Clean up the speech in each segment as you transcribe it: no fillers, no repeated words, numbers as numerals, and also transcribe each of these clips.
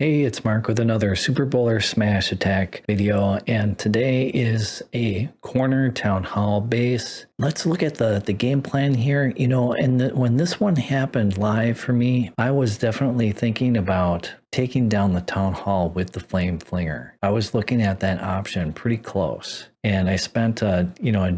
Hey, it's Mark with another Super Bowler Smash Attack video, and today is a Corner Town Hall base. Let's look at the game plan here. You know, and when this one happened live for me, I was definitely thinking about taking down the Town Hall with the Flame Flinger. I was looking at that option pretty close, and I spent a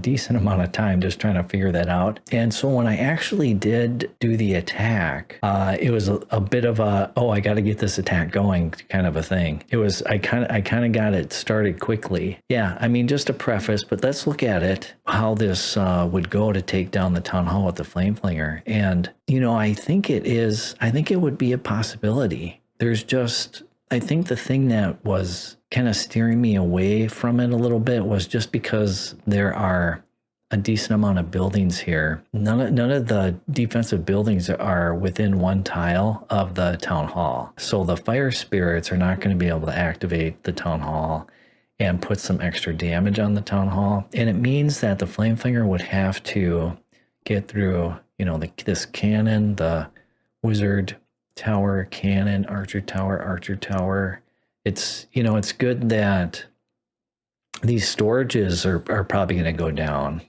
decent amount of time just trying to figure that out. And so when I actually did do the attack, it was a bit of a, oh, I got to get this attack going kind of a thing. It was, I kind of got it started quickly. Yeah, I mean, just a preface, but let's look at it, how this would go to take down the Town Hall with the Flame Flinger. And, you know, I think it would be a possibility. There's just, I think the thing that was kind of steering me away from it a little bit was just because there are a decent amount of buildings here. None of the defensive buildings are within one tile of the Town Hall. So the fire spirits are not going to be able to activate the Town Hall and put some extra damage on the Town Hall. And it means that the Flame Flinger would have to get through, you know, this cannon, the wizard tower, cannon, archer tower. It's, you know, it's good that these storages are probably going to go down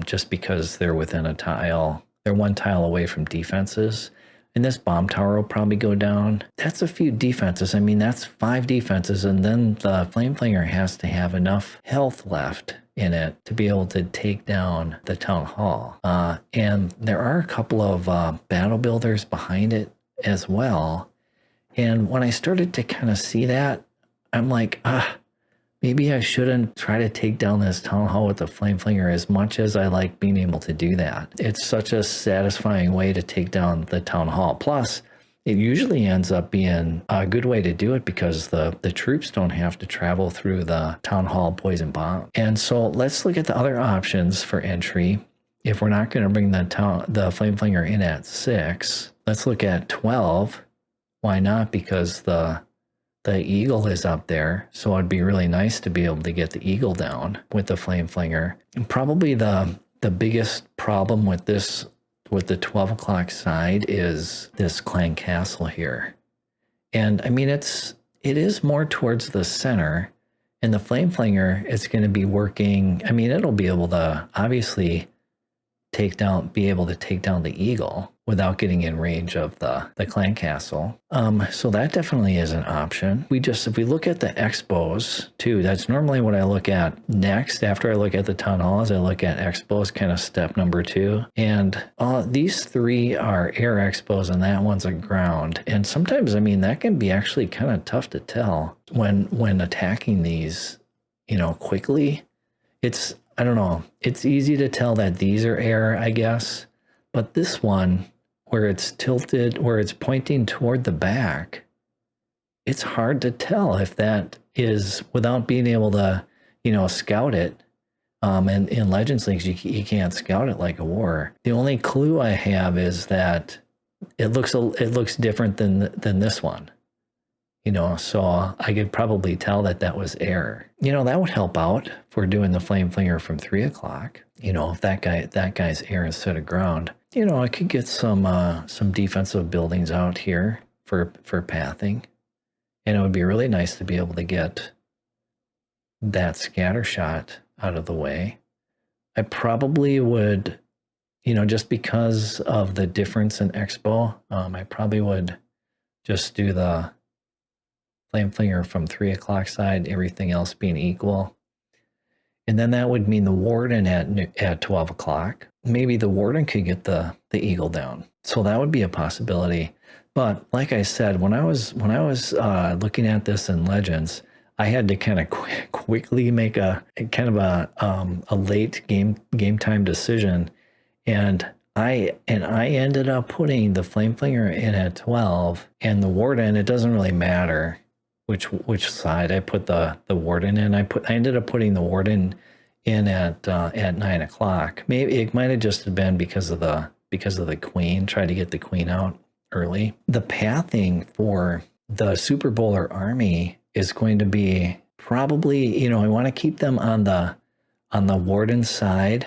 just because they're within a tile. They're one tile away from defenses. And this bomb tower will probably go down. That's a few defenses. I mean, that's 5 defenses. And then the Flame Flinger has to have enough health left in it to be able to take down the Town Hall. And there are a couple of battle builders behind it as well. And when I started to kind of see that, I'm like, maybe I shouldn't try to take down this Town Hall with the Flame Flinger as much as I like being able to do that. It's such a satisfying way to take down the Town Hall. Plus, it usually ends up being a good way to do it because the troops don't have to travel through the Town Hall poison bomb. And so let's look at the other options for entry. If we're not going to bring the Flame Flinger in at 6, let's look at 12. Why not? Because the eagle is up there, so it'd be really nice to be able to get the eagle down with the Flame Flinger. And probably the biggest problem with this, with the 12 o'clock side, is this clan castle here. And I mean, it is more towards the center, and the Flame Flinger is going to be working. I mean, it'll be able to obviously be able to take down the eagle without getting in range of the clan castle. So that definitely is an option. If we look at the expos too, that's normally what I look at next. After I look at the Town Halls, I look at expos, kind of step number 2. And these 3 are air expos and that one's a ground. And sometimes, I mean, that can be actually kind of tough to tell when attacking these, you know, quickly. I don't know. It's easy to tell that these are air, I guess. But this one, where it's tilted, where it's pointing toward the back, it's hard to tell if that is, without being able to, you know, scout it. And in Legends Leagues, you can't scout it like a war. The only clue I have is that it looks different than this one. You know, so I could probably tell that was air. You know, that would help out if we're doing the Flame Flinger from 3 o'clock. You know, if that guy's air instead of ground. You know, I could get some defensive buildings out here for pathing. And it would be really nice to be able to get that scatter shot out of the way. I probably would, you know, just because of the difference in expo, I probably would just do the Flame Flinger from 3 o'clock side, everything else being equal. And then that would mean the Warden at 12 o'clock. Maybe the Warden could get the eagle down. So that would be a possibility. But like I said, when I was looking at this in Legends, I had to kind of quickly make a late game time decision, and I ended up putting the Flame Flinger in at 12, and the Warden, it doesn't really matter which side I put the Warden in. I ended up putting the Warden in at 9 o'clock. Maybe it might have just been because of the queen. Tried to get the queen out early. The pathing for the Super Bowler army is going to be probably, you know, I want to keep them on the Warden side.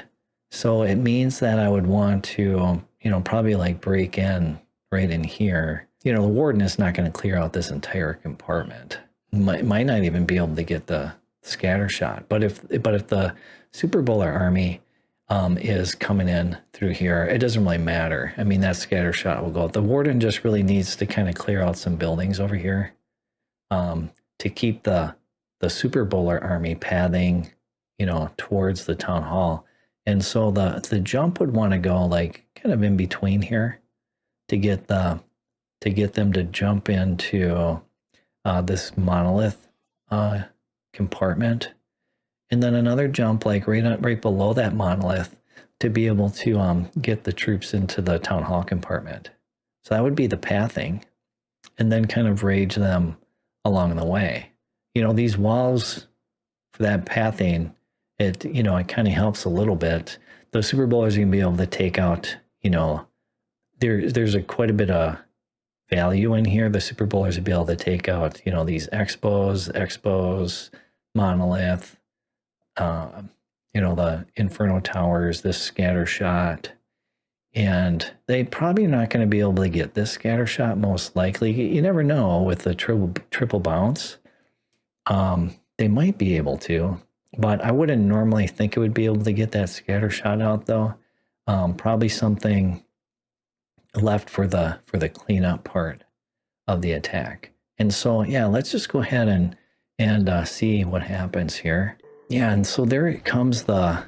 So it means that I would want to, you know, probably like break in right in here you know, the Warden is not going to clear out this entire compartment. Might not even be able to get the scatter shot. But if the Super Bowler army is coming in through here, it doesn't really matter. I mean, that scatter shot will go. The Warden just really needs to kind of clear out some buildings over here to keep the Super Bowler army pathing, you know, towards the town hall. And so the jump would want to go like kind of in between here to get them to jump into this monolith compartment, and then another jump like right below that monolith to be able to get the troops into the town hall compartment. So that would be the pathing, and then kind of rage them along the way. You know, these walls for that pathing, it kind of helps a little bit. The Super Bowlers are gonna be able to take out, you know, there's quite a bit of value in here. The Super Bowlers would be able to take out, you know, these expos, monolith, you know, the inferno towers, this scatter shot, and they probably not going to be able to get this scatter shot. Most likely, you never know with the triple bounce. They might be able to, but I wouldn't normally think it would be able to get that scatter shot out though. Probably something left for the cleanup part of the attack. And so yeah, let's just go ahead and see what happens here. Yeah, and so there it comes, the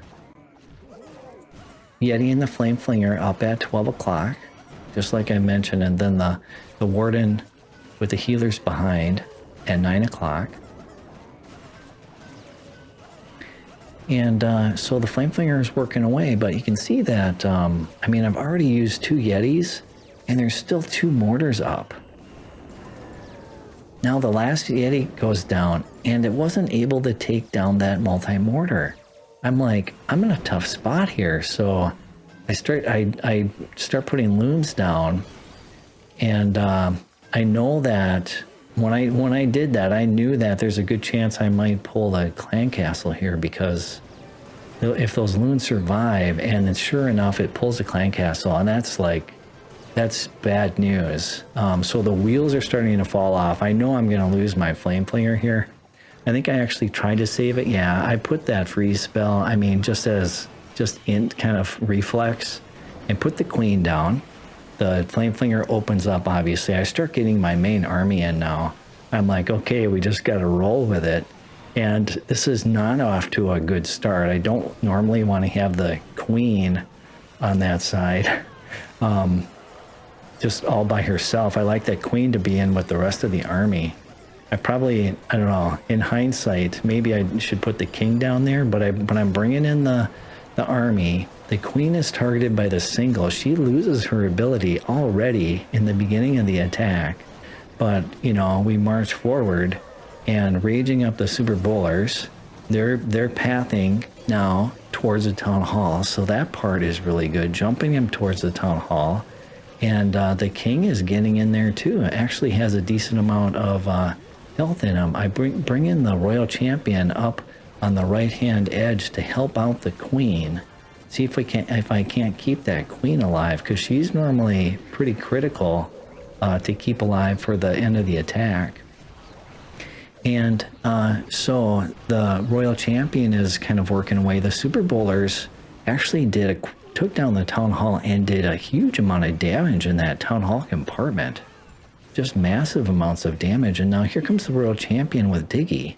Yeti and the Flame Flinger up at 12 o'clock, just like I mentioned, and then the Warden with the healers behind at 9 o'clock. And so the Flame Flinger is working away, but you can see that, I mean, I've already used 2 Yetis, and there's still 2 mortars up. Now the last Yeti goes down, and it wasn't able to take down that multi-mortar. I'm like, I'm in a tough spot here, so I start putting Loons down, and I know that when I did that, I knew that there's a good chance I might pull a clan castle here, because if those Loons survive, and then sure enough, it pulls a clan castle, and that's bad news. So the wheels are starting to fall off. I know I'm going to lose my Flame Flinger here. I think I actually tried to save it. Yeah, I put that freeze spell, I mean, just in kind of reflex, and put the queen down. The Flame Flinger opens up, obviously. I start getting my main army in now. I'm like, okay, we just got to roll with it. And this is not off to a good start. I don't normally want to have the queen on that side. Just all by herself. I like that queen to be in with the rest of the army. I don't know, in hindsight, maybe I should put the king down there, but I'm bringing in the army. The queen is targeted by the single. She loses her ability already in the beginning of the attack. But, you know, we march forward and raging up the Super Bowlers. They're pathing now towards the town hall. So that part is really good, jumping him towards the town hall. And the king is getting in there too. It actually has a decent amount of health in him. I bring in the royal champion up on the right hand edge to help out the queen. See if I can't keep that queen alive, because she's normally pretty critical to keep alive for the end of the attack. And so the royal champion is kind of working away. The Super Bowlers actually took down the town hall and did a huge amount of damage in that town hall compartment. Just massive amounts of damage. And now here comes the royal champion with Diggy.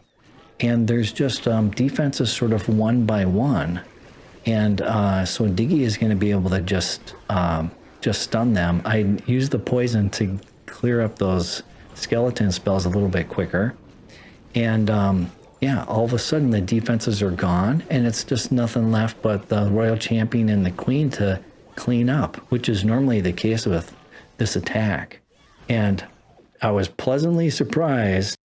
And there's just defenses sort of one by one. And so Diggy is going to be able to just stun them. I use the poison to clear up those skeleton spells a little bit quicker. And yeah, all of a sudden the defenses are gone, and it's just nothing left but the royal champion and the queen to clean up, which is normally the case with this attack. And I was pleasantly surprised